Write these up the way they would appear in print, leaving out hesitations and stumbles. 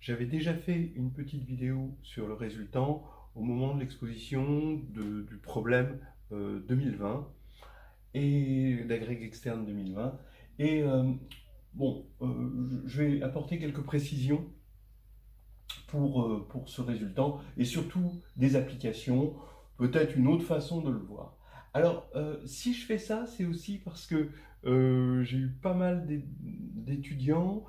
J'avais déjà fait une petite vidéo sur le résultant au moment de l'exposition du problème 2020 et d'agrég externe 2020. Et je vais apporter quelques précisions pour ce résultant et surtout des applications, peut-être une autre façon de le voir. Alors, si je fais ça, c'est aussi parce que j'ai eu pas mal d'étudiants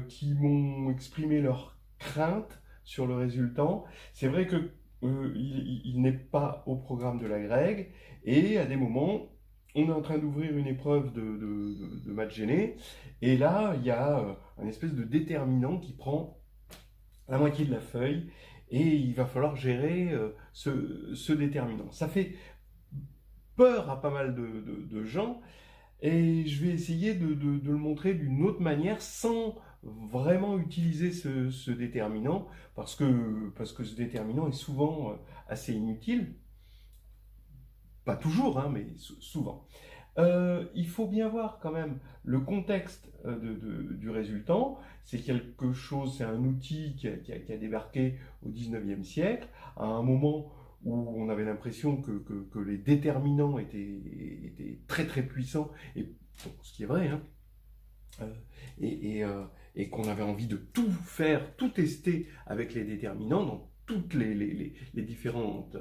qui m'ont exprimé leurs craintes sur le résultat. C'est vrai que il n'est pas au programme de la Greg et à des moments, on est en train d'ouvrir une épreuve de maths gêné et là, il y a un espèce de déterminant qui prend la moitié de la feuille et il va falloir gérer ce déterminant. Ça fait peur à pas mal de gens et je vais essayer de le montrer d'une autre manière sans vraiment utiliser ce déterminant parce que ce déterminant est souvent assez inutile. Pas toujours, hein, mais souvent. Il faut bien voir quand même le contexte du résultant. C'est quelque chose, c'est un outil qui a débarqué au 19e siècle, à un moment où on avait l'impression que les déterminants étaient très très puissants, et bon, ce qui est vrai, hein, euh, et qu'on avait envie de tout faire, tout tester avec les déterminants dans toutes les différentes,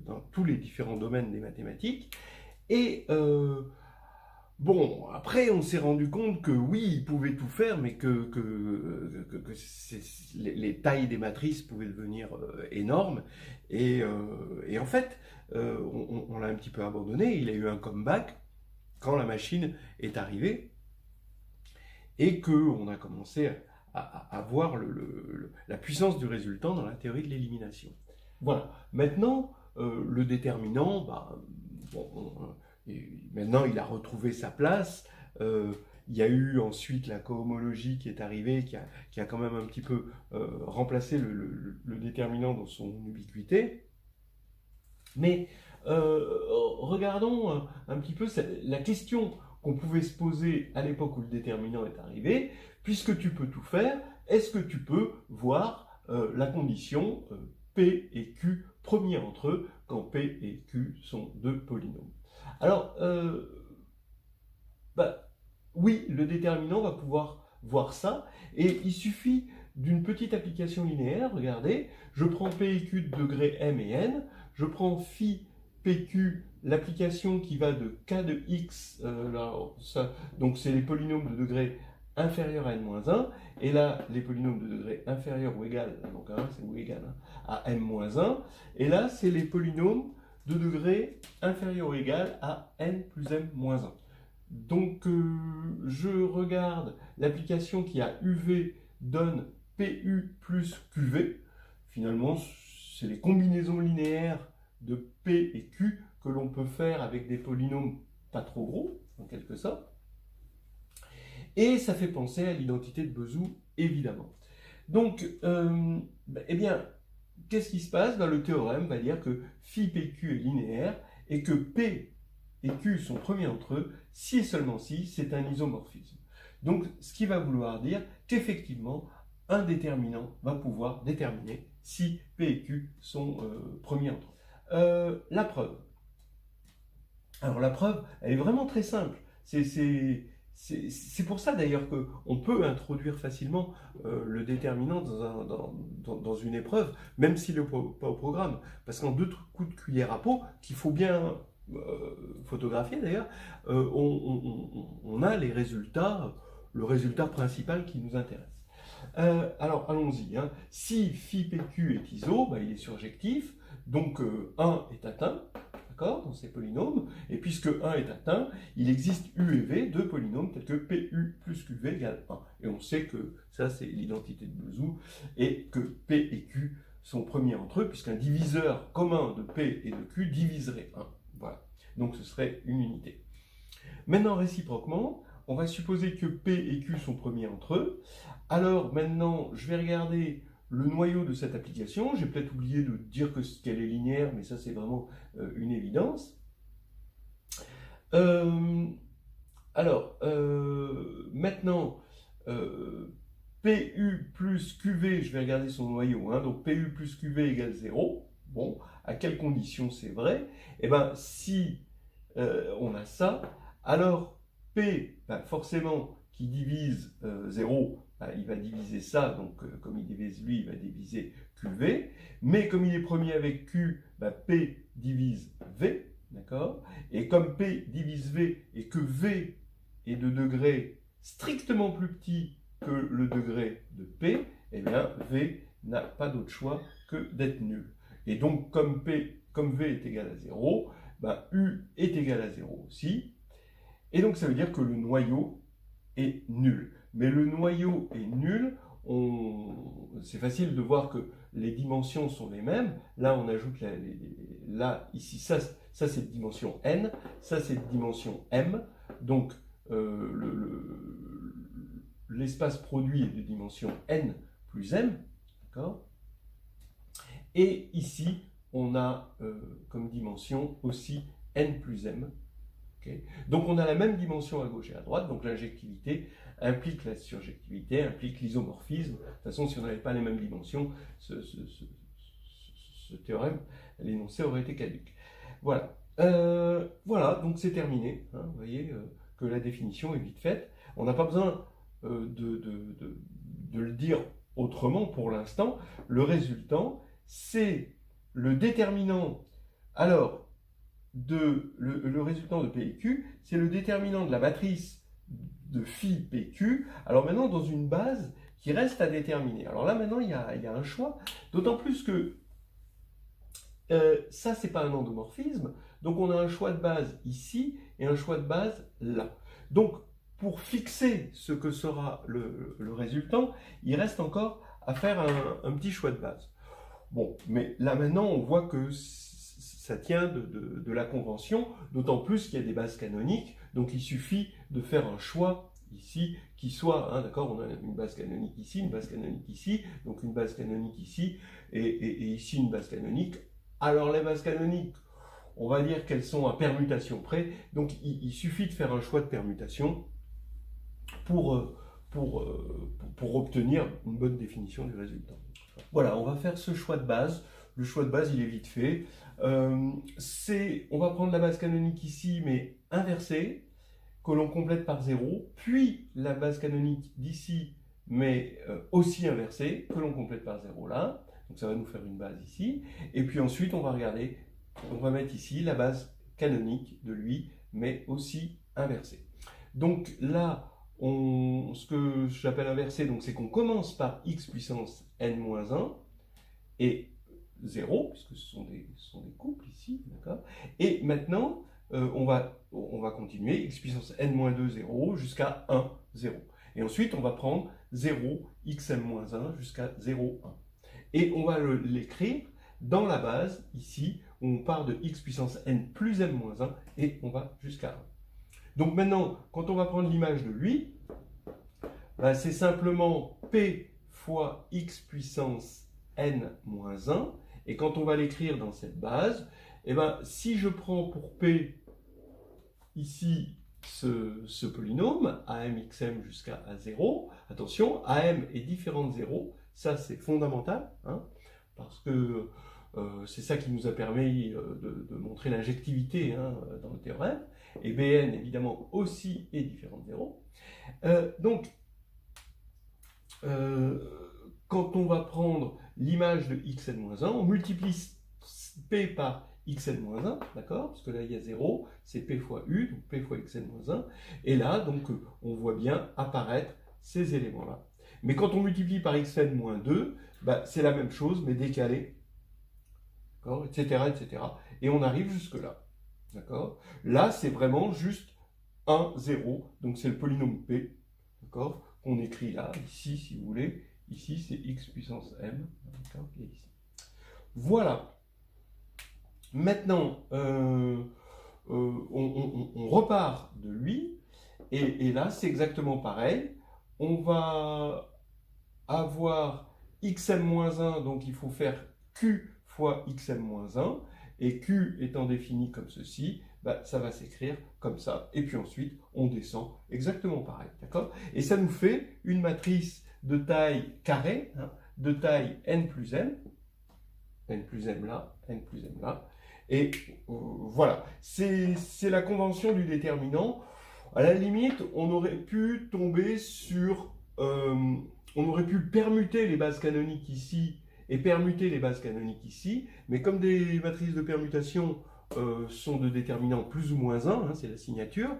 dans tous les différents domaines des mathématiques. Et bon, après, on s'est rendu compte que oui, ils pouvaient tout faire, mais que les tailles des matrices pouvaient devenir énormes. Et en fait, on l'a un petit peu abandonné. Il a eu un comeback quand la machine est arrivée et qu'on a commencé à voir la puissance du résultant dans la théorie de l'élimination. Voilà. Maintenant, le déterminant, maintenant il a retrouvé sa place. Il y a eu ensuite la cohomologie qui est arrivée, qui a quand même un petit peu remplacé le déterminant dans son ubiquité. Mais regardons un petit peu la question qu'on pouvait se poser à l'époque où le déterminant est arrivé. Puisque tu peux tout faire, est-ce que tu peux voir la condition P et Q premiers entre eux quand P et Q sont deux polynômes? Alors, oui, le déterminant va pouvoir voir ça, et il suffit d'une petite application linéaire. Regardez, je prends P et Q de degré M et N, je prends phi PQ, l'application qui va de K de X, donc c'est les polynômes de degré inférieur à n-1, et là, les polynômes de degré inférieur ou égal, donc c'est ou égal, à n-1, et là, c'est les polynômes de degré inférieur ou égal à n plus m-1. Donc, je regarde l'application qui a UV donne PU plus QV. Finalement, c'est les combinaisons linéaires de P et Q que l'on peut faire avec des polynômes pas trop gros, en quelque sorte. Et ça fait penser à l'identité de Bezout, évidemment. Donc, eh bien, qu'est-ce qui se passe? Le théorème va dire que phi PQ est linéaire et que P et Q sont premiers entre eux si et seulement si c'est un isomorphisme. Donc, ce qui va vouloir dire qu'effectivement, un déterminant va pouvoir déterminer si P et Q sont premiers entre eux. La preuve. Alors, la preuve, elle est vraiment très simple. C'est pour ça d'ailleurs qu'on peut introduire facilement le déterminant dans une épreuve, même s'il n'est pas au programme. Parce qu'en deux coups de cuillère à peau, qu'il faut bien photographier d'ailleurs, on a les résultats, le résultat principal qui nous intéresse. Alors allons-y. Hein. Si phi PQ est iso, il est surjectif, donc 1 est atteint. Dans ces polynômes, et puisque 1 est atteint, il existe U et V, deux polynômes tels que PU plus QV égale 1. Et on sait que ça, c'est l'identité de Bezout, et que P et Q sont premiers entre eux, puisqu'un diviseur commun de P et de Q diviserait 1. Voilà. Donc ce serait une unité. Maintenant, réciproquement, on va supposer que P et Q sont premiers entre eux. Alors maintenant, je vais regarder le noyau de cette application. J'ai peut-être oublié de dire qu'elle est linéaire, mais ça c'est vraiment une évidence. Maintenant, PU plus QV, je vais regarder son noyau, hein, donc PU plus QV égale 0. Bon, à quelles conditions c'est vrai? Eh bien, si on a ça, alors P, ben, forcément, qui divise 0, ben, il va diviser ça, donc comme il divise lui, il va diviser QV, mais comme il est premier avec Q, ben, P divise V, d'accord? Et comme P divise V et que V est de degré strictement plus petit que le degré de P, eh bien V n'a pas d'autre choix que d'être nul. Et donc comme V est égal à 0, ben, U est égal à 0 aussi. Et donc ça veut dire que le noyau est nul. Mais le noyau est nul, c'est facile de voir que les dimensions sont les mêmes. Là, on ajoute là, ici, ça c'est de dimension n, ça c'est de dimension m. Donc l'espace produit est de dimension n plus m, d'accord? Et ici, on a comme dimension aussi n plus m. Okay. Donc on a la même dimension à gauche et à droite, donc l'injectivité implique la surjectivité, implique l'isomorphisme. De toute façon, si on n'avait pas les mêmes dimensions, ce théorème, l'énoncé aurait été caduc. Voilà. Voilà, donc c'est terminé. Hein, vous voyez que la définition est vite faite. On n'a pas besoin de le dire autrement pour l'instant. Le résultant, c'est le déterminant. Alors, le résultant de P et Q, c'est le déterminant de la matrice de phi PQ. Alors maintenant, dans une base qui reste à déterminer. Alors là, maintenant, il y a un choix, d'autant plus que ça, c'est pas un endomorphisme, donc on a un choix de base ici et un choix de base là. Donc, pour fixer ce que sera le résultant, il reste encore à faire un petit choix de base. Bon, mais là maintenant, on voit que ça tient de la convention, d'autant plus qu'il y a des bases canoniques, donc il suffit de faire un choix ici qui soit, hein, d'accord, on a une base canonique ici, une base canonique ici, donc une base canonique ici, et ici une base canonique. Alors les bases canoniques, on va dire qu'elles sont à permutation près, donc il suffit de faire un choix de permutation pour obtenir une bonne définition du résultat. Voilà, on va faire ce choix de base. Le choix de base, il est vite fait. On va prendre la base canonique ici, mais inversée, que l'on complète par 0, puis la base canonique d'ici, mais aussi inversée, que l'on complète par 0 là. Donc ça va nous faire une base ici. Et puis ensuite, on va regarder, on va mettre ici la base canonique de lui, mais aussi inversée. Donc là, ce que j'appelle inversé, donc c'est qu'on commence par x puissance n-1 et 0, puisque ce sont des couples ici, d'accord. Et maintenant, on va continuer, x puissance n-2, 0, jusqu'à 1, 0. Et ensuite, on va prendre 0, xm-1 jusqu'à 0, 1. Et on va l'écrire dans la base, ici, où on part de x puissance n plus m-1, et on va jusqu'à 1. Donc maintenant, quand on va prendre l'image de lui, ben c'est simplement p fois x puissance n-1, et quand on va l'écrire dans cette base, eh ben, si je prends pour p ici ce polynôme, amxm jusqu'à a0, attention, am est différent de 0, ça c'est fondamental, hein, parce que c'est ça qui nous a permis de montrer l'injectivité, hein, dans le théorème, et Bn évidemment aussi est différent de 0. Donc, quand on va prendre l'image de xn-1, on multiplie p par xn-1, d'accord? Parce que là il y a 0, c'est p fois u, donc p fois xn-1, et là donc on voit bien apparaître ces éléments-là. Mais quand on multiplie par xn-2, bah, c'est la même chose, mais décalé, d'accord, etc., etc. Et on arrive jusque-là, d'accord? Là, c'est vraiment juste 1, 0, donc c'est le polynôme p, d'accord, qu'on écrit là, ici, si vous voulez. Ici, c'est x puissance m, d'accord, et ici. Voilà. Maintenant, on repart de lui, et là, c'est exactement pareil. On va avoir xm-1, donc il faut faire q fois xm-1, et q étant défini comme ceci, bah, ça va s'écrire comme ça, et puis ensuite, on descend exactement pareil, d'accord? Et ça nous fait une matrice de taille carrée, hein, de taille n plus m là, n plus m là, et voilà, c'est la convention du déterminant. À la limite, on aurait pu tomber sur, on aurait pu permuter les bases canoniques ici et permuter les bases canoniques ici, mais comme des matrices de permutation sont de déterminant plus ou moins 1, hein, c'est la signature,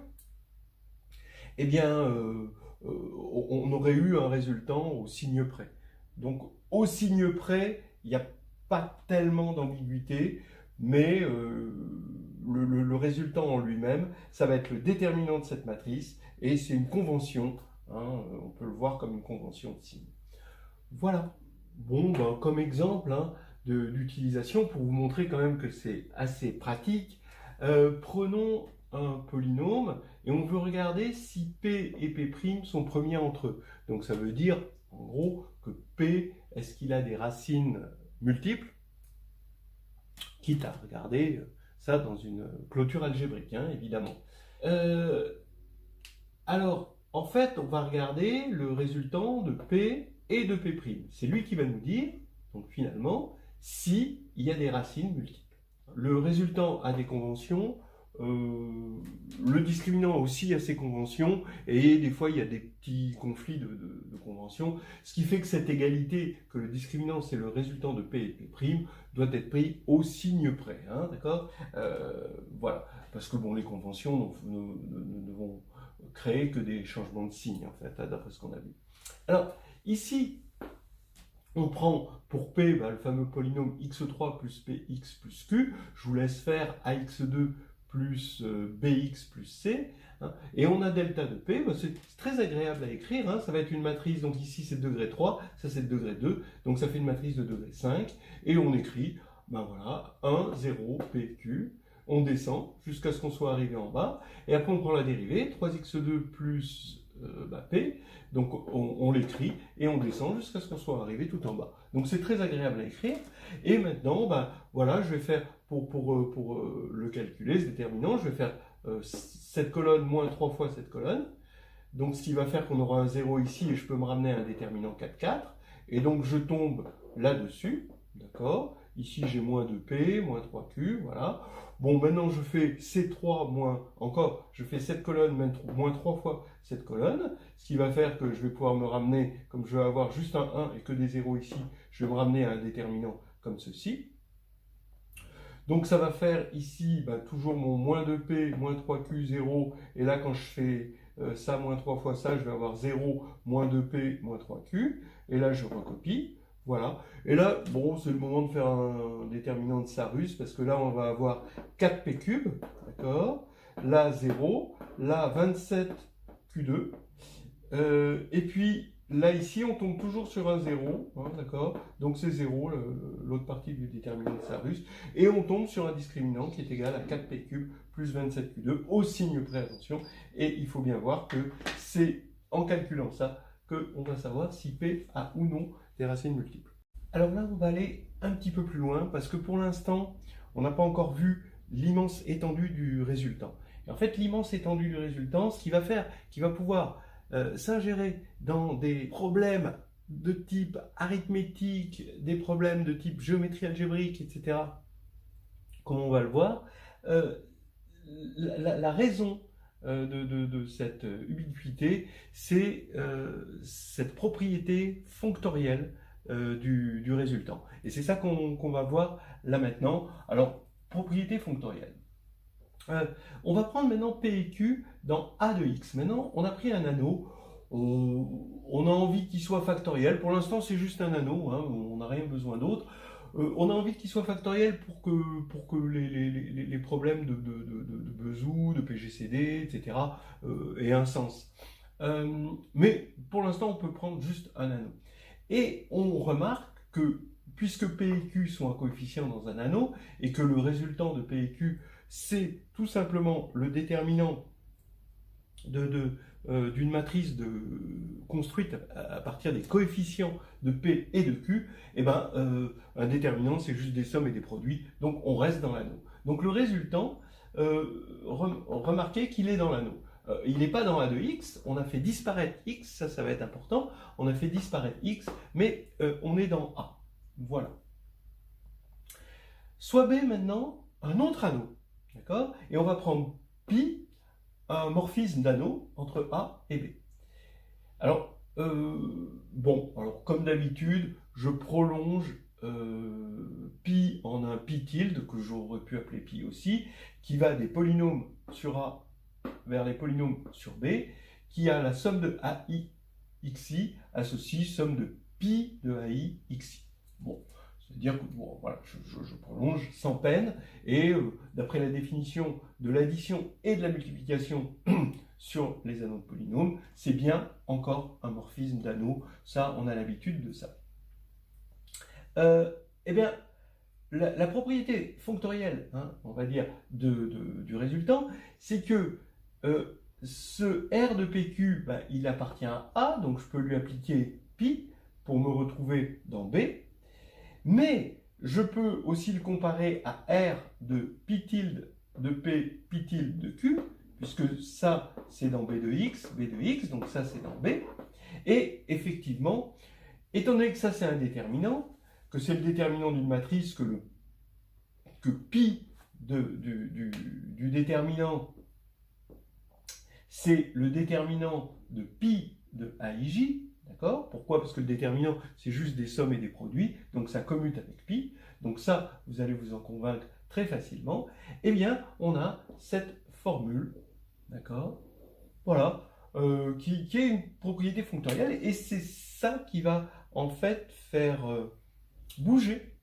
eh bien, on aurait eu un résultant au signe près. Donc, au signe près, il n'y a pas tellement d'ambiguïté, mais le résultant en lui-même, ça va être le déterminant de cette matrice, et c'est une convention, hein, on peut le voir comme une convention de signe. Voilà. Bon, ben, comme exemple hein, d'utilisation, pour vous montrer quand même que c'est assez pratique, prenons un polynôme et on veut regarder si P et P' sont premiers entre eux. Donc ça veut dire, en gros, que P, est-ce qu'il a des racines multiples? Quitte à regarder ça dans une clôture algébrique, hein, évidemment. Alors, en fait, on va regarder le résultant de P et de P'. C'est lui qui va nous dire, donc finalement, s'il y a des racines multiples. Le résultant a des conventions, le discriminant aussi a ses conventions, et des fois il y a des petits conflits de conventions, ce qui fait que cette égalité, que le discriminant c'est le résultant de P et P', doit être pris au signe près, hein, d'accord, voilà, parce que bon, les conventions ne vont créer que des changements de signe, en fait, d'après ce qu'on a vu. Alors, ici, on prend pour P le fameux polynôme x3 plus px plus q. Je vous laisse faire ax2 plus bx plus c. Hein, et on a delta de P. C'est très agréable à écrire. Hein, ça va être une matrice. Donc ici, c'est degré 3. Ça, c'est degré 2. Donc ça fait une matrice de degré 5. Et on écrit, ben voilà, 1, 0, pq. On descend jusqu'à ce qu'on soit arrivé en bas. Et après, on prend la dérivée. 3x2 plus P. Donc on l'écrit et on descend jusqu'à ce qu'on soit arrivé tout en bas. Donc c'est très agréable à écrire. Et maintenant, ben, voilà, je vais faire, pour le calculer, ce déterminant, je vais faire cette colonne moins 3 fois cette colonne. Donc ce qui va faire qu'on aura un 0 ici et je peux me ramener à un déterminant 4, 4. Et donc je tombe là-dessus, d'accord? Ici j'ai moins 2P, moins 3Q, voilà. Bon, maintenant je fais C3 moins, encore, je fais cette colonne moins 3 fois cette colonne, ce qui va faire que je vais pouvoir me ramener, comme je vais avoir juste un 1 et que des 0 ici, je vais me ramener à un déterminant comme ceci. Donc ça va faire ici ben, toujours mon moins 2P, moins 3Q, 0, et là quand je fais ça moins 3 fois ça, je vais avoir 0, moins 2P, moins 3Q, et là je recopie. Voilà. Et là, bon, c'est le moment de faire un déterminant de Sarus, parce que là, on va avoir 4p cubes, d'accord? Là, 0. Là, 27q2. Et puis, là, ici, on tombe toujours sur un 0, hein, d'accord? Donc, c'est 0, l'autre partie du déterminant de Sarus. Et on tombe sur un discriminant qui est égal à 4p cubes plus 27q2, au signe près, attention. Et il faut bien voir que c'est en calculant ça qu'on va savoir si P a ou non des racines multiples. Alors là, on va aller un petit peu plus loin parce que pour l'instant, on n'a pas encore vu l'immense étendue du résultant. Et en fait, l'immense étendue du résultant, ce qu'il va faire, qu'il va pouvoir s'ingérer dans des problèmes de type arithmétique, des problèmes de type géométrie algébrique, etc., comme on va le voir, la raison de cette ubiquité, c'est cette propriété fonctorielle du résultant. Et c'est ça qu'on va voir là maintenant. Alors, propriété fonctorielle. On va prendre maintenant P et Q dans A de X. Maintenant, on a pris un anneau. On a envie qu'il soit factoriel. Pour l'instant, c'est juste un anneau. Hein, on n'a rien besoin d'autre. On a envie qu'il soit factoriel pour que les problèmes de Bezout, de PGCD, etc. aient un sens. Mais pour l'instant, on peut prendre juste un anneau. Et on remarque que puisque P et Q sont un coefficient dans un anneau, et que le résultant de P et Q, c'est tout simplement le déterminant d'une matrice construite à partir des coefficients de P et de Q, et ben, un déterminant, c'est juste des sommes et des produits, donc on reste dans l'anneau. Donc le résultant, remarquez qu'il est dans l'anneau. il n'est pas dans A de x, on a fait disparaître x, ça va être important, on a fait disparaître x, mais on est dans A. Voilà. Soit B maintenant, un autre anneau, d'accord? Et on va prendre pi, un morphisme d'anneau entre A et B. Alors, alors comme d'habitude, je prolonge pi en un pi tilde, que j'aurais pu appeler pi aussi, qui va des polynômes sur A vers les polynômes sur B, qui a la somme de AI xi associe somme de pi de AI xi. Bon, c'est-à-dire que voilà, je prolonge sans peine, et d'après la définition de l'addition et de la multiplication sur les anneaux de polynômes, c'est bien encore un morphisme d'anneaux, ça on a l'habitude de ça. Eh bien, la propriété fonctorielle, hein, on va dire, du résultant, c'est que ce R de PQ, ben, il appartient à A, donc je peux lui appliquer pi pour me retrouver dans B, mais je peux aussi le comparer à R de pi tilde de P, pi tilde de Q, puisque ça c'est dans B de X, donc ça c'est dans B, et effectivement, étant donné que ça c'est un déterminant, que c'est le déterminant d'une matrice, que pi du déterminant, c'est le déterminant de pi de AIJ, d'accord? Pourquoi? Parce que le déterminant, c'est juste des sommes et des produits, donc ça commute avec pi, donc ça, vous allez vous en convaincre très facilement. Eh bien, on a cette formule, d'accord? Voilà, qui est une propriété fonctorielle, et c'est ça qui va en fait faire bouger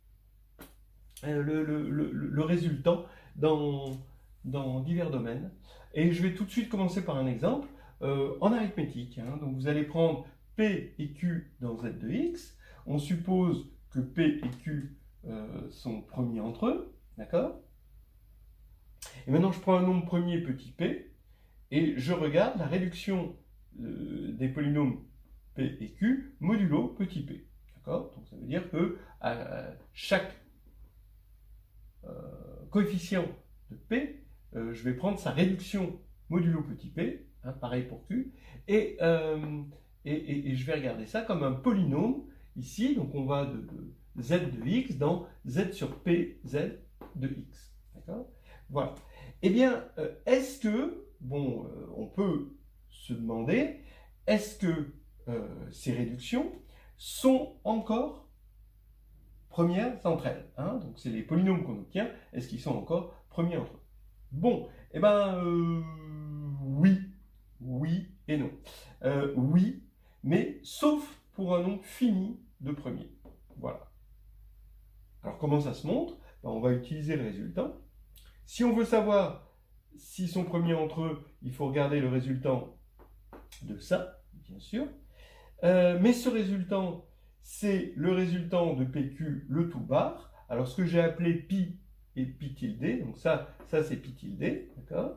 le résultant dans divers domaines. Et je vais tout de suite commencer par un exemple en arithmétique. Hein. Donc vous allez prendre P et Q dans Z de X. On suppose que P et Q sont premiers entre eux. D'accord? Et maintenant je prends un nombre premier petit p et je regarde la réduction des polynômes P et Q modulo petit p. D'accord? Donc ça veut dire que à chaque coefficient de P, je vais prendre sa réduction modulo petit p, hein, pareil pour Q, et je vais regarder ça comme un polynôme ici, donc on va de z de x dans z sur p z de x. D'accord? Voilà. Eh bien, est-ce que, bon, on peut se demander, est-ce que ces réductions sont encore premières entre elles, hein? Donc c'est les polynômes qu'on obtient, est-ce qu'ils sont encore premiers entre eux? Bon, eh bien, oui et non. Oui, mais sauf pour un nombre fini de premiers. Voilà. Alors comment ça se montre? Ben, on va utiliser le résultant. Si on veut savoir s'ils sont premiers entre eux, il faut regarder le résultant de ça, bien sûr. Mais ce résultant, c'est le résultant de PQ, le tout bar. Alors ce que j'ai appelé pi et pi tilde, donc ça c'est pi tilde, d'accord?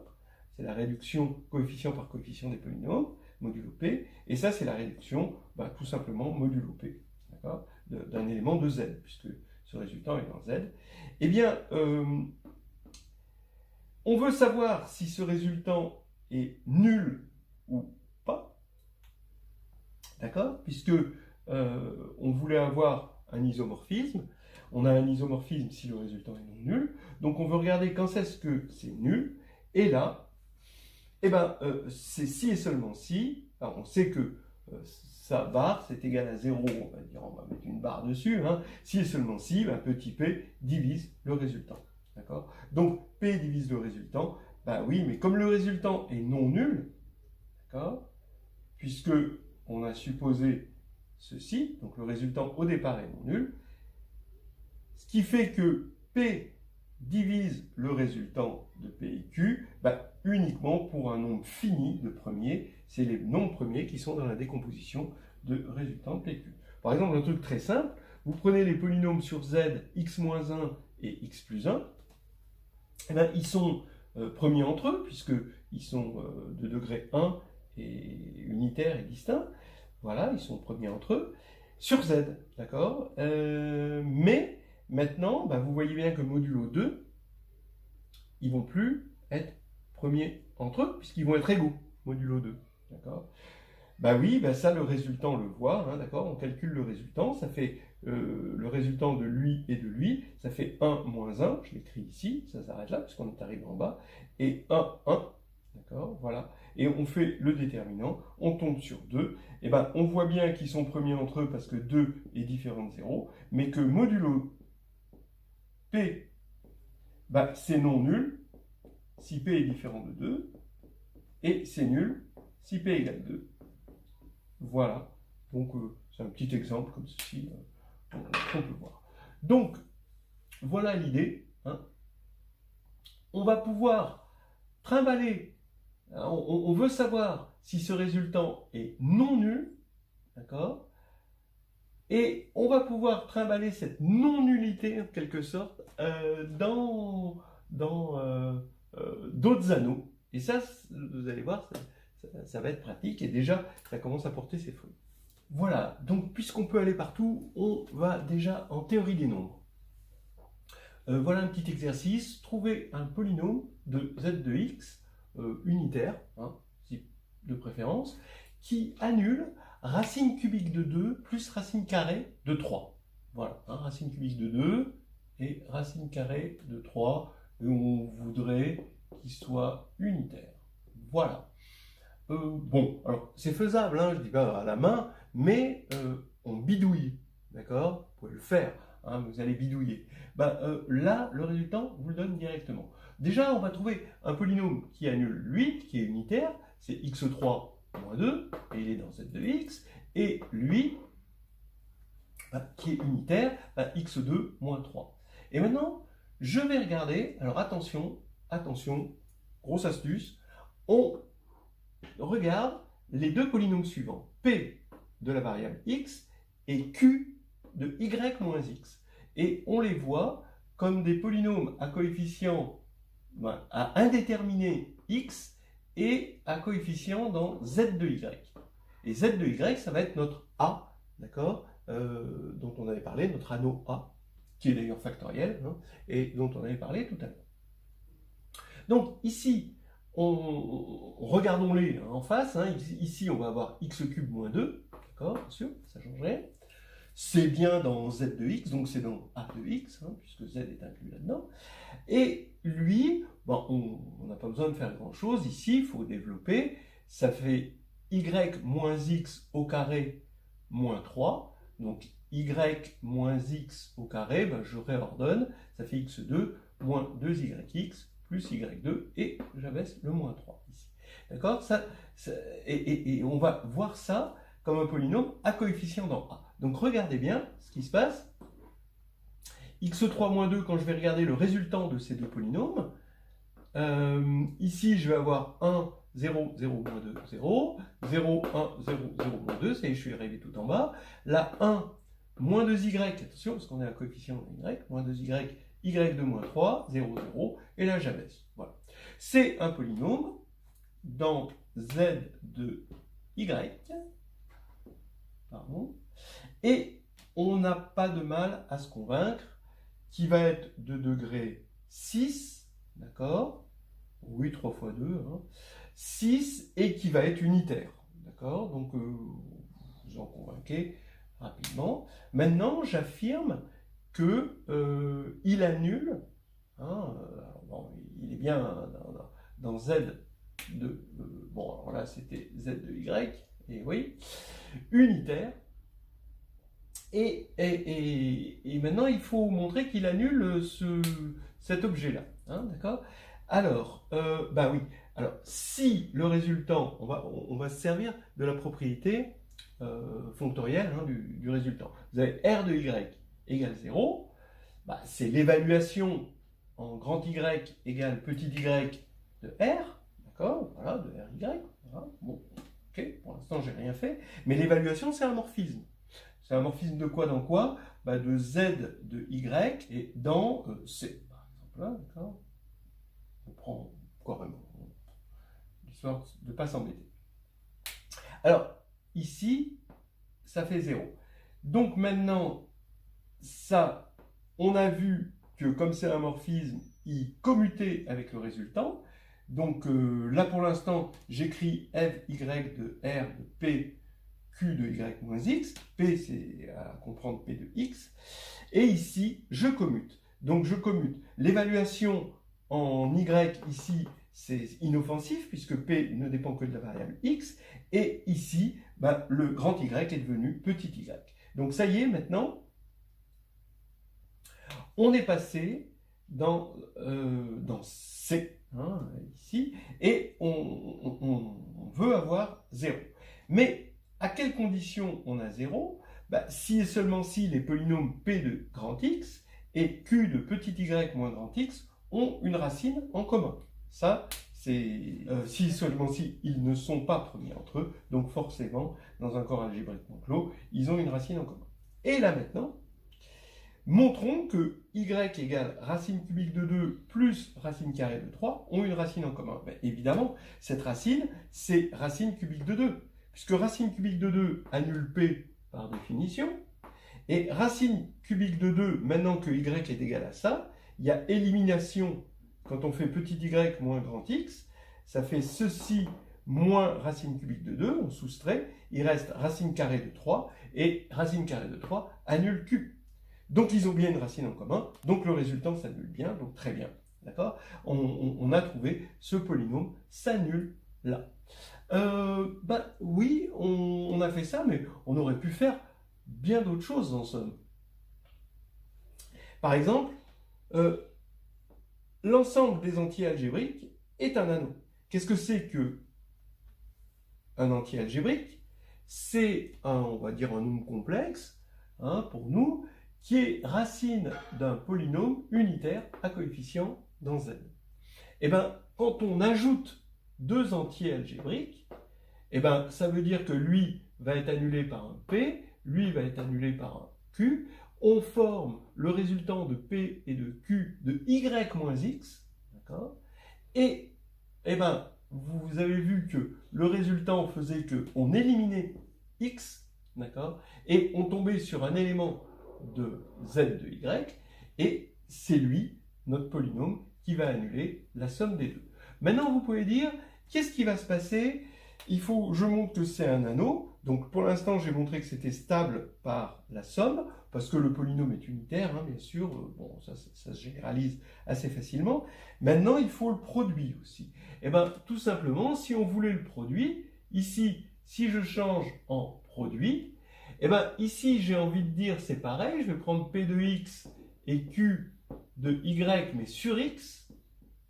C'est la réduction coefficient par coefficient des polynômes, modulo P, et ça c'est la réduction, tout simplement modulo P, d'accord? D'un élément de Z, puisque ce résultant est dans Z. Eh bien, on veut savoir si ce résultant est nul ou pas, d'accord? Puisque on voulait avoir un isomorphisme. On a un isomorphisme si le résultat est non nul. Donc on veut regarder quand est-ce que c'est nul. Et là, eh ben, c'est si et seulement si. Alors on sait que sa barre, c'est égal à 0. On va dire, on va mettre une barre dessus. Hein. Si et seulement si, ben, petit p divise le résultant. D'accord? Donc p divise le résultant. Ben oui, mais comme le résultant est non nul, d'accord? Puisque on a supposé ceci, donc le résultant au départ est non nul, ce qui fait que P divise le résultant de P et Q uniquement pour un nombre fini de premiers, c'est les nombres premiers qui sont dans la décomposition de résultant de P et Q. Par exemple, un truc très simple, vous prenez les polynômes sur Z, x-1 et x plus 1, et bien, ils sont premiers entre eux, puisqu'ils sont de degré 1 et unitaires et distincts. Voilà, ils sont premiers entre eux, sur Z, d'accord? Mais maintenant, vous voyez bien que modulo 2, ils ne vont plus être premiers entre eux, puisqu'ils vont être égaux. modulo 2. D'accord? Bah oui, bah ça, le résultant, on le voit, hein, d'accord? On calcule le résultant, ça fait le résultant de lui et de lui, ça fait 1 moins 1, je l'écris ici, ça s'arrête là, puisqu'on est arrivé en bas, et 1, 1, d'accord? Voilà. Et on fait le déterminant, on tombe sur 2, et ben on voit bien qu'ils sont premiers entre eux parce que 2 est différent de 0, mais que modulo P, bah, c'est non nul si P est différent de 2, et c'est nul si P égale 2. Voilà, donc c'est un petit exemple comme ceci qu'on peut voir. Donc, voilà l'idée. Hein. On va pouvoir trimballer, hein, on veut savoir si ce résultant est non nul, d'accord? Et on va pouvoir trimballer cette non-nullité, en quelque sorte, dans d'autres anneaux. Et ça, vous allez voir, ça va être pratique, et déjà, ça commence à porter ses fruits. Voilà, donc puisqu'on peut aller partout, on va déjà en théorie des nombres. Voilà un petit exercice. Trouver un polynôme de z de x, unitaire, hein, de préférence, qui annule racine cubique de 2 plus racine carrée de 3. Voilà, hein, racine cubique de 2 et racine carrée de 3. Et on voudrait qu'il soit unitaire. Voilà. Bon, alors c'est faisable, hein, je ne dis pas à la main, mais on bidouille, d'accord? Vous pouvez le faire, hein, vous allez bidouiller. Ben, là, le résultat vous le donne directement. Déjà, on va trouver un polynôme qui annule 8, qui est unitaire, c'est x3 moins 2, et il est dans z de x, et lui, ben, qui est unitaire, ben, x2 moins 3. Et maintenant, je vais regarder, alors attention, attention, grosse astuce, on regarde les deux polynômes suivants, p de la variable x et q de y moins x. Et on les voit comme des polynômes à coefficient à indéterminé x et à coefficient dans z de y. Et z de y, ça va être notre a, d'accord, dont on avait parlé, notre anneau a, qui est d'ailleurs factoriel, hein, et dont on avait parlé tout à l'heure. Donc ici, regardons-les en face. Hein. Ici, on va avoir x cube moins 2. D'accord, bien sûr, ça changerait. C'est bien dans z de x, donc c'est dans a de x, hein, puisque z est inclus là-dedans. Et lui, bon, on n'a pas besoin de faire grand-chose. Ici, il faut développer. Ça fait y moins x au carré moins 3. Donc y moins x au carré, ben, je réordonne. Ça fait x2 moins 2yx plus y2, et j'abaisse le moins 3 ici. D'accord, et on va voir ça comme un polynôme à coefficient dans A. Donc regardez bien ce qui se passe. x3 moins 2, quand je vais regarder le résultant de ces deux polynômes, ici je vais avoir 1, 0, 0, moins 2, 0, 0, 1, 0, 0, moins 2, ça y est, je suis arrivé tout en bas. Là, 1, moins 2y, attention, parce qu'on est à coefficient y, moins 2y, y2 moins 3, 0, 0, et là j'abaisse. Voilà. C'est un polynôme dans z de y, pardon, et on n'a pas de mal à se convaincre qui va être de degré 6, d'accord, oui, 3 fois 2, hein, 6, et qui va être unitaire, d'accord, donc vous en convainquez rapidement. Maintenant, j'affirme qu'il annule, hein, bon, il est bien dans z de, bon, alors là c'était z de y, et oui, unitaire, et maintenant il faut montrer qu'il annule cet objet-là, hein, d'accord? Alors, bah oui, alors si le résultant, on va se servir de la propriété fonctorielle, hein, du résultant. Vous avez r de y égale 0, bah, c'est l'évaluation en grand Y égale petit y de R, d'accord, voilà, de RY, voilà. Bon, ok, pour l'instant j'ai rien fait, mais l'évaluation c'est un morphisme. C'est un morphisme de quoi dans quoi? Bah, de Z de Y et dans C, par exemple, là, d'accord. On prend carrément, histoire de ne pas s'embêter. Alors, ici, ça fait 0. Donc maintenant, ça, on a vu que comme c'est un morphisme, il commutait avec le résultant. Donc là pour l'instant, j'écris f y de r de p q de y moins x. P c'est à comprendre p de x. Et ici, je commute. Donc je commute. L'évaluation en y ici, c'est inoffensif puisque p ne dépend que de la variable x. Et ici, ben, le grand y est devenu petit y. Donc ça y est, maintenant, on est passé dans C, hein, ici, et on veut avoir 0. Mais à quelles conditions on a 0? Bah, si et seulement si les polynômes P de grand X et Q de petit y moins grand X ont une racine en commun. Ça, c'est si et seulement si ils ne sont pas premiers entre eux, donc forcément, dans un corps algébriquement clos, ils ont une racine en commun. Et là maintenant, montrons que y égale racine cubique de 2 plus racine carrée de 3 ont une racine en commun. Ben, évidemment, cette racine, c'est racine cubique de 2, puisque racine cubique de 2 annule P par définition, et racine cubique de 2, maintenant que y est égal à ça, il y a élimination quand on fait petit y moins grand x, ça fait ceci moins racine cubique de 2, on soustrait, il reste racine carrée de 3, et racine carrée de 3 annule q. Donc ils ont bien une racine en commun, donc le résultat s'annule bien, donc très bien. D'accord? On a trouvé ce polynôme s'annule là. Oui, on a fait ça, mais on aurait pu faire bien d'autres choses en somme. Par exemple, l'ensemble des entiers algébriques est un anneau. Qu'est-ce que c'est que un entier algébrique? C'est on va dire un nombre complexe, hein, pour nous, qui est racine d'un polynôme unitaire à coefficient dans Z. Et bien, quand on ajoute deux entiers algébriques, et ben, ça veut dire que lui va être annulé par un P, lui va être annulé par un Q. On forme le résultant de P et de Q de Y moins X. D'accord? Et ben, vous avez vu que le résultant faisait qu'on éliminait X, d'accord? Et on tombait sur un élément de Z de Y, et c'est lui, notre polynôme, qui va annuler la somme des deux. Maintenant, vous pouvez dire, qu'est-ce qui va se passer? Je montre que c'est un anneau, donc pour l'instant j'ai montré que c'était stable par la somme, parce que le polynôme est unitaire, hein, bien sûr, bon, ça se généralise assez facilement. Maintenant, il faut le produit aussi. Et bien, tout simplement, si on voulait le produit, ici, si je change en produit, et bien ici j'ai envie de dire c'est pareil, je vais prendre P de X et Q de Y, mais sur X,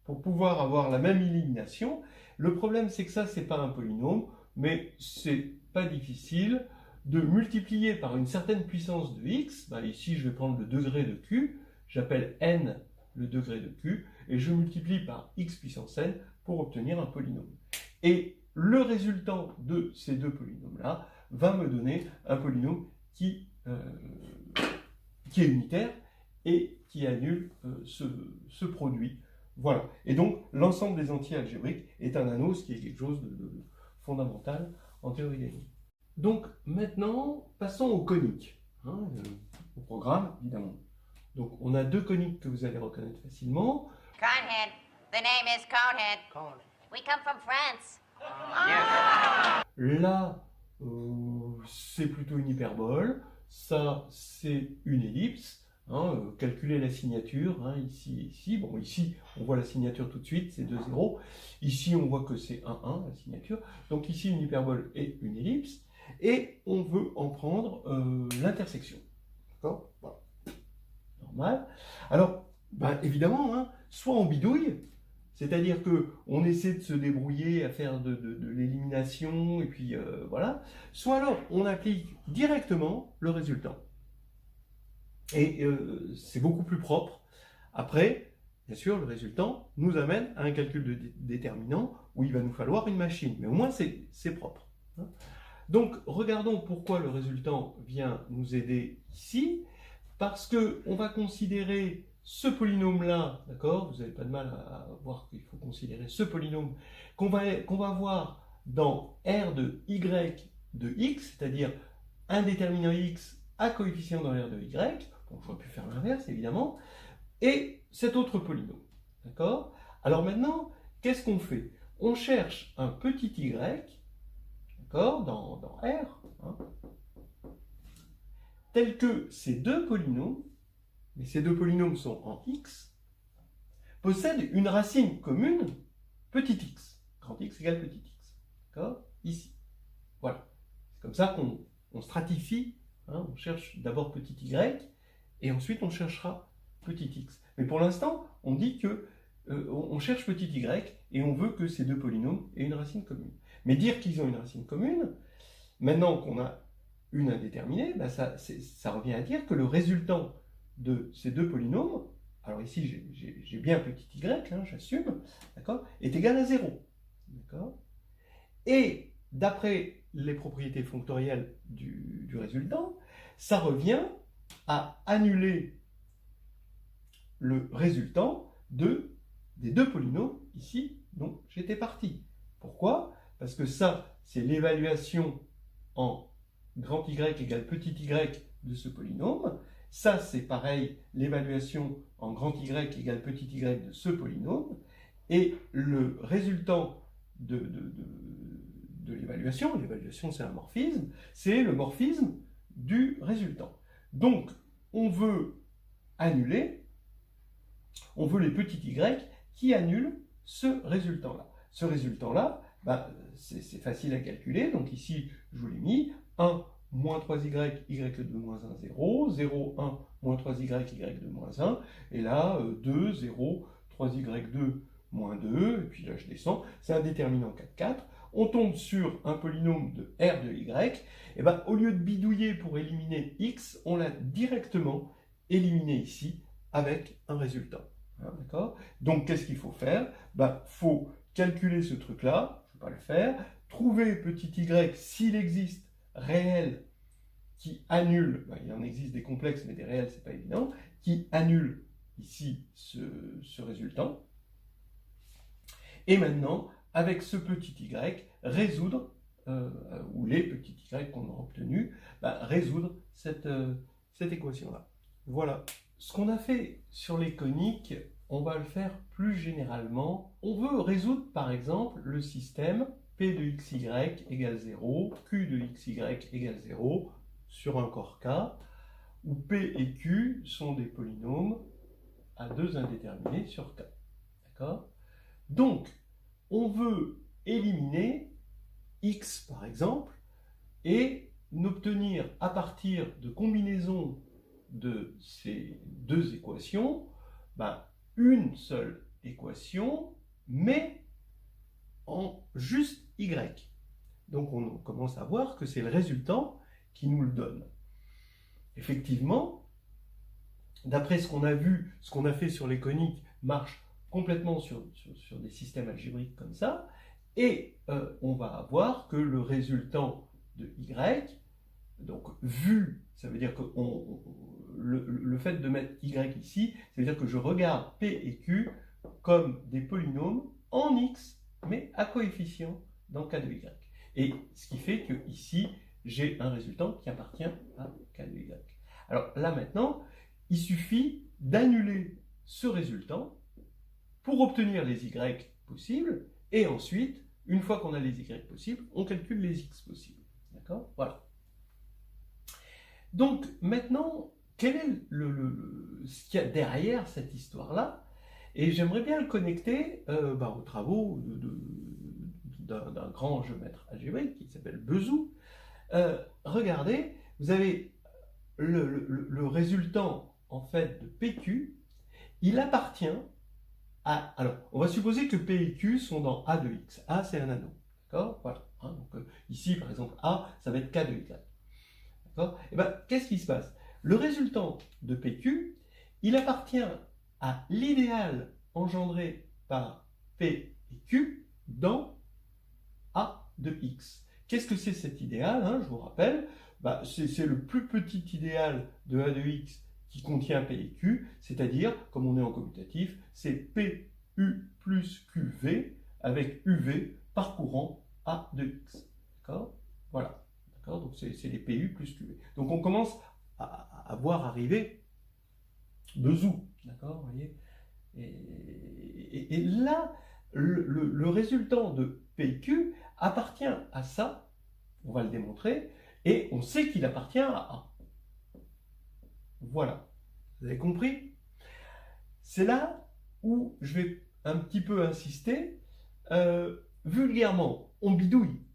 pour pouvoir avoir la même élimination. Le problème, c'est que ça, c'est pas un polynôme, mais c'est pas difficile de multiplier par une certaine puissance de x. Ben ici, je vais prendre le degré de q, j'appelle n le degré de q, et je multiplie par x puissance n pour obtenir un polynôme. Et le résultant de ces deux polynômes-là va me donner un polynôme qui est unitaire et qui annule ce produit. Voilà. Et donc, l'ensemble des entiers algébriques est un anneau, ce qui est quelque chose de fondamental en théorie des nombres. Donc, maintenant, passons aux coniques, hein, au programme, évidemment. Donc, on a deux coniques que vous allez reconnaître facilement. Conehead. The name is Conehead. Conehead. We come from France. Là, c'est plutôt une hyperbole. Ça, c'est une ellipse. Hein, calculer la signature, hein, ici et ici. Bon, ici, on voit la signature tout de suite, c'est 2 0. Ici, on voit que c'est 1, 1, la signature. Donc ici, une hyperbole et une ellipse. Et on veut en prendre l'intersection. D'accord? Voilà. Normal. Alors, ben, évidemment, hein, soit on bidouille, c'est-à-dire qu'on essaie de se débrouiller à faire de l'élimination, et puis voilà. Soit alors, on applique directement le résultat. Et c'est beaucoup plus propre. Après, bien sûr, le résultant nous amène à un calcul de déterminant où il va nous falloir une machine. Mais au moins, c'est propre. Hein. Donc, regardons pourquoi le résultant vient nous aider ici. Parce qu'on va considérer ce polynôme-là, d'accord? Vous n'avez pas de mal à voir qu'il faut considérer ce polynôme qu'on va voir dans R de Y de X, c'est-à-dire un déterminant X à coefficient dans R de Y. Donc, j'aurais pu faire l'inverse, évidemment. Et cet autre polynôme. D'accord? Alors maintenant, qu'est-ce qu'on fait? On cherche un petit y, d'accord, dans R, hein, tel que ces deux polynômes, mais ces deux polynômes sont en x, possèdent une racine commune petit x. Grand X égale petit x. D'accord? Ici. Voilà. C'est comme ça qu'on stratifie. Hein, on cherche d'abord petit y et ensuite on cherchera petit x. Mais pour l'instant, on dit que on cherche petit y et on veut que ces deux polynômes aient une racine commune. Mais dire qu'ils ont une racine commune, maintenant qu'on a une indéterminée, ben ça revient à dire que le résultant de ces deux polynômes, alors ici j'ai bien petit y, hein, j'assume, d'accord, est égal à 0. D'accord. Et d'après les propriétés fonctorielles du résultant, ça revient à annuler le résultant des deux polynômes ici dont j'étais parti. Pourquoi? Parce que ça, c'est l'évaluation en grand Y égale petit y de ce polynôme. Ça, c'est pareil, l'évaluation en grand Y égale petit y de ce polynôme. Et le résultant de l'évaluation c'est un morphisme, c'est le morphisme du résultant. Donc, on veut annuler, on veut les petits y qui annulent ce résultant-là. Ce résultant-là, ben, c'est facile à calculer, donc ici, je vous l'ai mis, 1 moins 3y, y de moins 1, 0, 0, 1, moins 3y, y de moins 1, et là, 2, 0, 3y2, moins 2, et puis là je descends, c'est un déterminant 4, 4, on tombe sur un polynôme de R de y, et ben, au lieu de bidouiller pour éliminer x, on l'a directement éliminé ici avec un résultat. Hein, d'accord? Donc qu'est-ce qu'il faut faire? Ben, faut calculer ce truc-là, je ne vais pas le faire, trouver petit y s'il existe réel qui annule, ben, il en existe des complexes mais des réels c'est pas évident, qui annule ici ce résultant. Et maintenant, avec ce petit y, résoudre, ou les petits y qu'on a obtenus, ben, résoudre cette équation-là. Voilà. Ce qu'on a fait sur les coniques, on va le faire plus généralement. On veut résoudre par exemple le système P de xy égale 0, Q de xy égale 0 sur un corps K, où P et Q sont des polynômes à deux indéterminés sur K. D'accord? Donc, on veut éliminer x par exemple et n'obtenir à partir de combinaisons de ces deux équations ben, une seule équation mais en juste y. Donc on commence à voir que c'est le résultant qui nous le donne. Effectivement, d'après ce qu'on a vu, ce qu'on a fait sur les coniques marche complètement sur des systèmes algébriques comme ça, et on va avoir que le résultant de y, donc vu, ça veut dire que le fait de mettre y ici, ça veut dire que je regarde P et Q comme des polynômes en x, mais à coefficient dans K de y. Et ce qui fait que ici, j'ai un résultant qui appartient à K de y. Alors là maintenant, il suffit d'annuler ce résultant pour obtenir les y possibles, et ensuite, une fois qu'on a les y possibles, on calcule les x possibles. D'accord? Voilà. Donc, maintenant, quel est ce qu'il y a derrière cette histoire-là? Et j'aimerais bien le connecter aux travaux d'un grand géomètre algébrique qui s'appelle Bezout. Regardez, vous avez le résultant, en fait, de PQ, il appartient à... Alors, on va supposer que P et Q sont dans A de X. A, c'est un anneau. D'accord? Voilà. Hein, donc, ici, par exemple, A, ça va être K de Y. D'accord? Et bien, qu'est-ce qui se passe? Le résultant de PQ, il appartient à l'idéal engendré par P et Q dans A de X. Qu'est-ce que c'est cet idéal, hein? Je vous rappelle, c'est le plus petit idéal de A de X qui contient P et Q, c'est-à-dire, comme on est en commutatif, c'est PU plus QV avec UV parcourant A de X. D'accord? Voilà. D'accord? Donc c'est les PU plus QV. Donc on commence à voir arriver Bezout. D'accord? Vous voyez? Et là, le résultant de PQ appartient à ça, on va le démontrer, et on sait qu'il appartient à A. Voilà, vous avez compris? C'est là où je vais un petit peu insister. Vulgairement, on bidouille.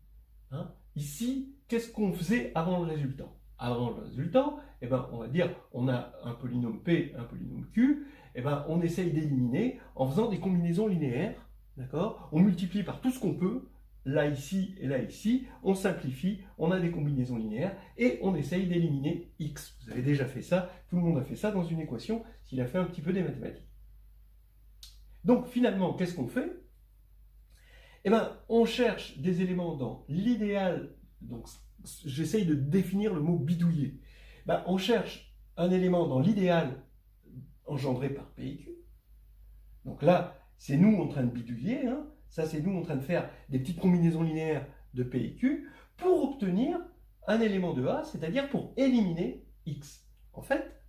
Hein. Ici, qu'est-ce qu'on faisait avant le résultat? Avant le résultat, eh ben, on va dire, on a un polynôme P, un polynôme Q, eh ben, on essaye d'éliminer en faisant des combinaisons linéaires, d'accord? On multiplie par tout ce qu'on peut, là ici et là ici, on simplifie, on a des combinaisons linéaires, et on essaye d'éliminer X. Vous avez déjà fait ça, tout le monde a fait ça dans une équation, s'il a fait un petit peu des mathématiques. Donc finalement, qu'est-ce qu'on fait? Eh bien, on cherche des éléments dans l'idéal, donc j'essaye de définir le mot bidouiller. Ben, on cherche un élément dans l'idéal engendré par P et Q. Donc là, c'est nous en train de bidouiller, hein. Ça c'est nous en train de faire des petites combinaisons linéaires de P et Q pour obtenir un élément de A, c'est-à-dire pour éliminer X. En fait,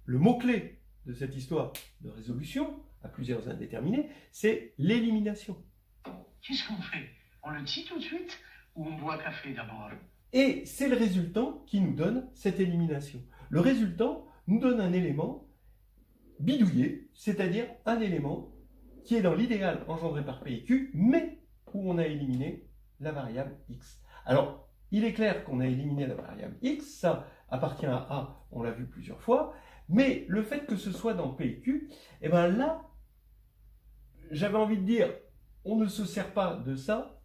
le mot-clé de cette histoire de résolution à plusieurs indéterminés, c'est l'élimination. Qu'est-ce qu'on fait? On le tue tout de suite ou on boit café d'abord? Et c'est le résultant qui nous donne cette élimination. Le résultant nous donne un élément bidouillé, c'est-à-dire un élément qui est dans l'idéal engendré par P et Q, mais où on a éliminé la variable X. Alors, il est clair qu'on a éliminé la variable X, ça appartient à A, on l'a vu plusieurs fois, mais le fait que ce soit dans P et Q, eh bien là, j'avais envie de dire, on ne se sert pas de ça,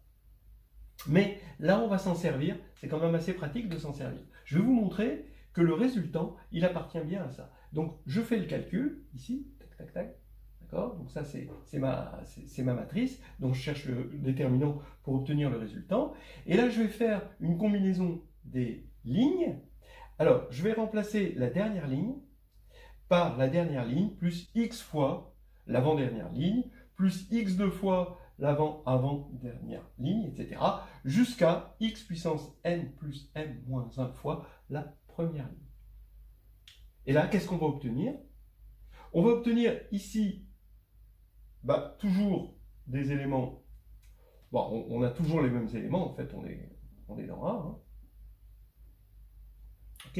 mais là on va s'en servir, c'est quand même assez pratique de s'en servir. Je vais vous montrer que le résultant, il appartient bien à ça. Donc je fais le calcul, ici, tac, tac, tac, d'accord? Donc ça c'est ma matrice, donc je cherche le déterminant pour obtenir le résultant. Et là je vais faire une combinaison des lignes. Alors je vais remplacer la dernière ligne par la dernière ligne plus x fois l'avant-dernière ligne, plus x deux fois l'avant-avant-dernière ligne, etc., jusqu'à x puissance n plus m moins 1 fois la première ligne. Et là, qu'est-ce qu'on va obtenir? On va obtenir ici, toujours des éléments. Bon, on a toujours les mêmes éléments, en fait, on est dans A. Hein. Ok?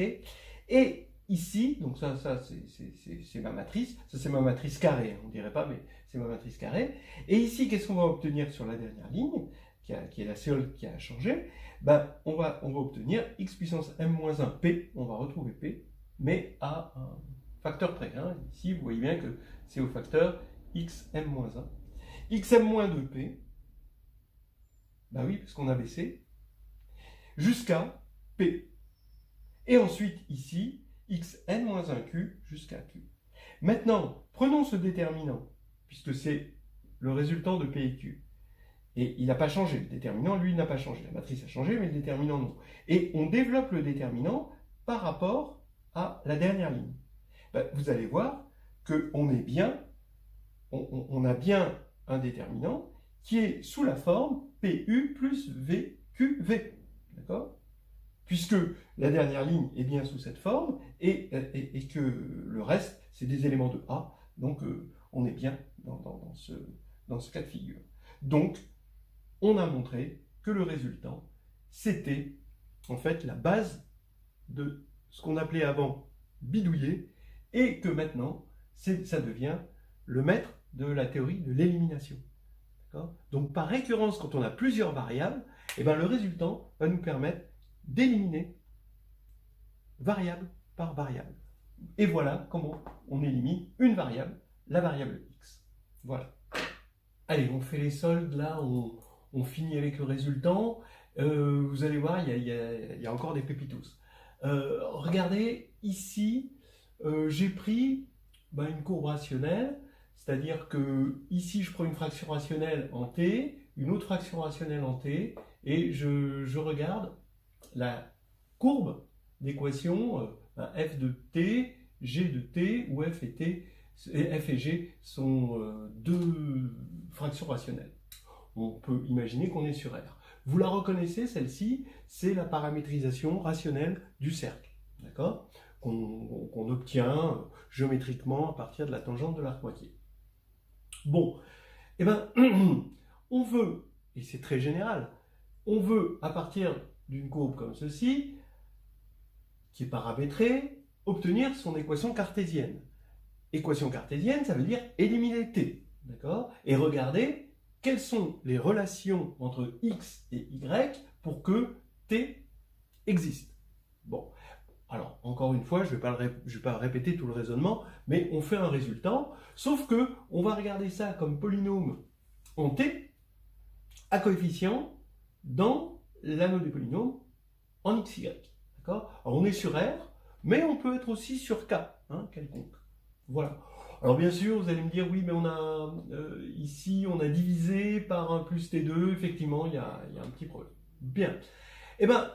Et ici, donc ça c'est ma matrice, ça c'est ma matrice carrée, on ne dirait pas, mais c'est ma matrice carrée. Et ici, qu'est-ce qu'on va obtenir sur la dernière ligne, qui est la seule qui a changé? On va obtenir x puissance m-1 p, on va retrouver p, mais à un facteur près. Hein. Ici, vous voyez bien que c'est au facteur xm-1. xm-2p, oui, parce qu'on a baissé, jusqu'à p. Et ensuite, ici, xn-1q jusqu'à q. Maintenant, prenons ce déterminant, puisque c'est le résultant de P et Q. Et il n'a pas changé. Le déterminant, lui, n'a pas changé. La matrice a changé, mais le déterminant, non. Et on développe le déterminant par rapport à la dernière ligne. Vous allez voir qu'on est bien, on a bien un déterminant qui est sous la forme PU plus VQV. D'accord ? Puisque la dernière ligne est bien sous cette forme et que le reste, c'est des éléments de A. Donc, on est bien dans ce cas de figure. Donc, on a montré que le résultant, c'était en fait la base de ce qu'on appelait avant bidouiller et que maintenant, ça devient le maître de la théorie de l'élimination. Donc, par récurrence, quand on a plusieurs variables, le résultant va nous permettre d'éliminer variable par variable. Et voilà comment on élimine une variable, la variable x. Voilà. Allez, on fait les soldes, là, on finit avec le résultant. Vous allez voir, il y a encore des pépitos. Regardez, ici, j'ai pris une courbe rationnelle, c'est-à-dire que ici, je prends une fraction rationnelle en t, une autre fraction rationnelle en t, et je regarde la courbe d'équation f de t, g de t, où f et g sont deux fractions rationnelles. On peut imaginer qu'on est sur R. Vous la reconnaissez, celle-ci, c'est la paramétrisation rationnelle du cercle, d'accord, qu'on obtient géométriquement à partir de la tangente de l'arc moitié. Bon, Eh bien, on veut, et c'est très général, on veut, à partir d'une courbe comme ceci, qui est paramétrée, obtenir son équation cartésienne. Équation cartésienne, ça veut dire éliminer t, d'accord? Et regarder quelles sont les relations entre x et y pour que t existe. Bon, alors encore une fois, je ne vais pas répéter tout le raisonnement, mais on fait un résultat, sauf que on va regarder ça comme polynôme en t à coefficient dans l'anneau des polynômes en xy. D'accord? Alors on est sur R, mais on peut être aussi sur K, hein, quelconque. Voilà. Alors bien sûr, vous allez me dire, oui, mais on a ici, on a divisé par 1 plus T2, effectivement, il y a un petit problème. Bien. Eh bien,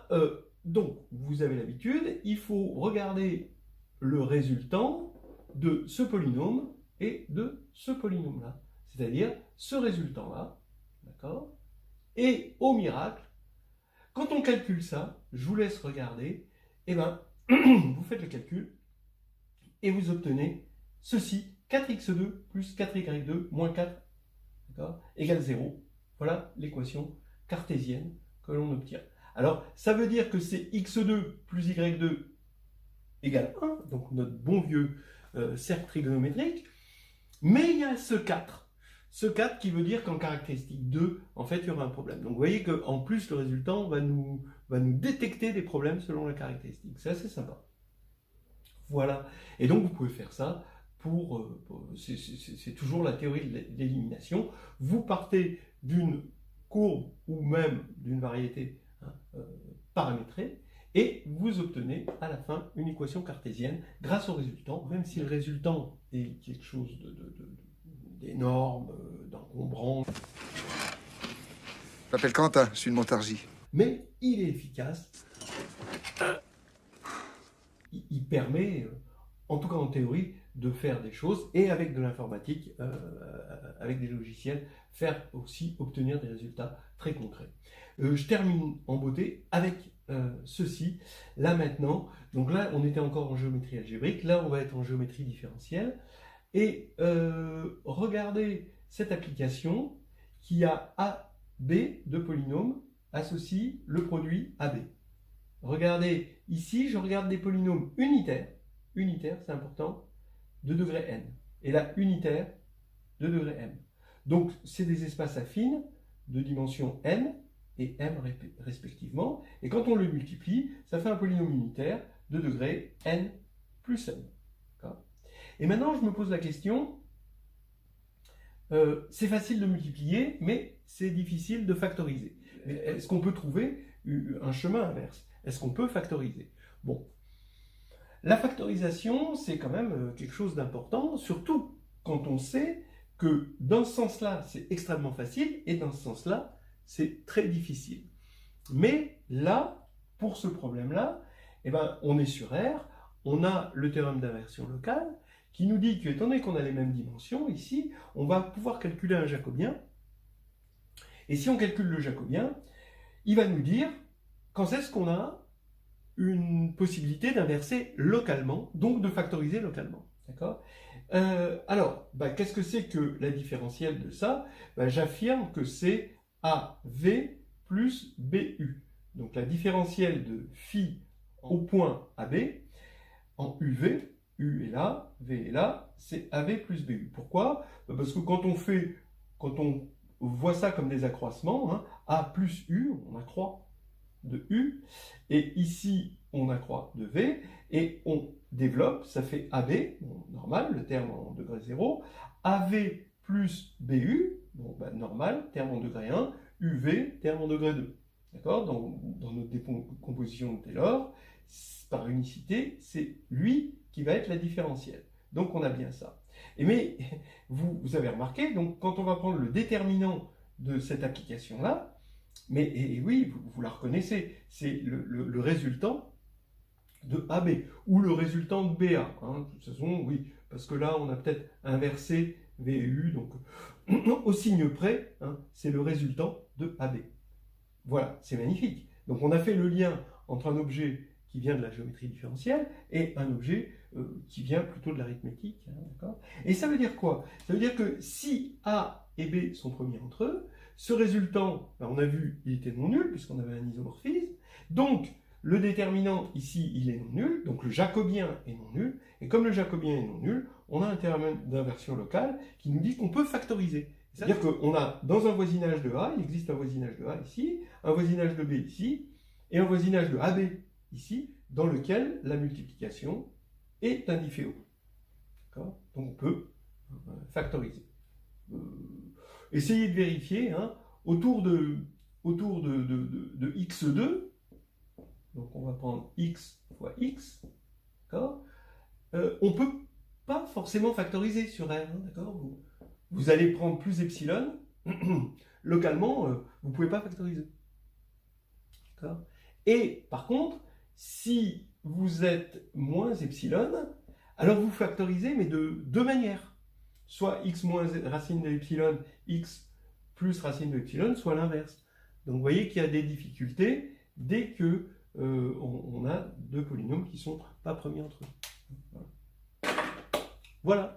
donc, vous avez l'habitude, il faut regarder le résultant de ce polynôme et de ce polynôme-là. C'est-à-dire ce résultant-là, d'accord? Et au miracle, quand on calcule ça, je vous laisse regarder, eh bien, vous faites le calcul et vous obtenez ceci, 4x2 plus 4y2 moins 4 égale 0. Voilà l'équation cartésienne que l'on obtient. Alors, ça veut dire que c'est x2 plus y2 égale 1, donc notre bon vieux cercle trigonométrique, mais il y a ce 4. Ce 4 qui veut dire qu'en caractéristique 2, en fait, il y aura un problème. Donc, vous voyez qu'en plus, le résultant va nous détecter des problèmes selon la caractéristique. C'est assez sympa. Voilà. Et donc, vous pouvez faire ça c'est toujours la théorie de l'élimination. Vous partez d'une courbe ou même d'une variété paramétrée et vous obtenez à la fin une équation cartésienne grâce au résultant, même si le résultant est quelque chose d'énorme, d'encombrant. Je m'appelle Quentin, je suis de Montargis. Mais il est efficace. Il permet, en tout cas en théorie, de faire des choses et avec de l'informatique, avec des logiciels, faire aussi obtenir des résultats très concrets. Je termine en beauté avec ceci. Là maintenant, donc là on était encore en géométrie algébrique, là on va être en géométrie différentielle. Et regardez cette application qui a AB de polynômes associe le produit AB. Regardez, ici je regarde des polynômes unitaires c'est important, de degré n. Et là, unitaire, de degré m. Donc, c'est des espaces affines de dimension n et m respectivement. Et quand on le multiplie, ça fait un polynôme unitaire de degré n plus m. Et maintenant, je me pose la question, c'est facile de multiplier, mais c'est difficile de factoriser. Est-ce qu'on peut trouver un chemin inverse? Est-ce qu'on peut factoriser? Bon. La factorisation, c'est quand même quelque chose d'important, surtout quand on sait que dans ce sens-là, c'est extrêmement facile, et dans ce sens-là, c'est très difficile. Mais là, pour ce problème-là, eh ben, on est sur R, on a le théorème d'inversion locale, qui nous dit que, étant donné qu'on a les mêmes dimensions, ici, on va pouvoir calculer un jacobien. Et si on calcule le jacobien, il va nous dire quand est-ce qu'on a une possibilité d'inverser localement, donc de factoriser localement. D'accord? Alors, qu'est-ce que c'est que la différentielle de ça? J'affirme que c'est AV plus BU. Donc la différentielle de phi au point AB, en UV, U est là, V est là, c'est AV plus BU. Pourquoi? Parce que quand on voit ça comme des accroissements, hein, A plus U, on accroît de U, et ici on accroît de V, et on développe, ça fait AB, bon, normal, le terme en degré 0, AV plus BU, bon, normal, terme en degré 1, UV, terme en degré 2. D'accord? Dans notre décomposition de Taylor, par unicité, c'est lui qui va être la différentielle. Donc on a bien ça. Mais vous avez remarqué, donc quand on va prendre le déterminant de cette application-là, et oui, vous la reconnaissez, c'est le résultant de AB, ou le résultant de BA. Hein. De toute façon, oui, parce que là, on a peut-être inversé VU, donc au signe près, hein, c'est le résultant de AB. Voilà, c'est magnifique. Donc on a fait le lien entre un objet qui vient de la géométrie différentielle et un objet qui vient plutôt de l'arithmétique. Hein, d'accord ? Et ça veut dire quoi? Ça veut dire que si A et B sont premiers entre eux, ce résultant, ben, on a vu, il était non nul, puisqu'on avait un isomorphisme. Donc, le déterminant, ici, il est non nul. Donc, le jacobien est non nul. Et comme le jacobien est non nul, on a un théorème d'inversion locale qui nous dit qu'on peut factoriser. C'est-à-dire qu'on a, dans un voisinage de A, il existe un voisinage de A ici, un voisinage de B ici, et un voisinage de AB ici, dans lequel la multiplication est un difféo. Donc, on peut factoriser. Essayez de vérifier, hein, autour de x2, donc on va prendre x fois x, d'accord, on ne peut pas forcément factoriser sur R, hein, d'accord, vous allez prendre plus epsilon, localement, vous ne pouvez pas factoriser. D'accord. Et par contre, si vous êtes moins epsilon, alors vous factorisez, mais de deux manières. Soit x moins racine de epsilon, x plus racine de epsilon, soit l'inverse. Donc vous voyez qu'il y a des difficultés dès que on a deux polynômes qui ne sont pas premiers entre eux. Voilà.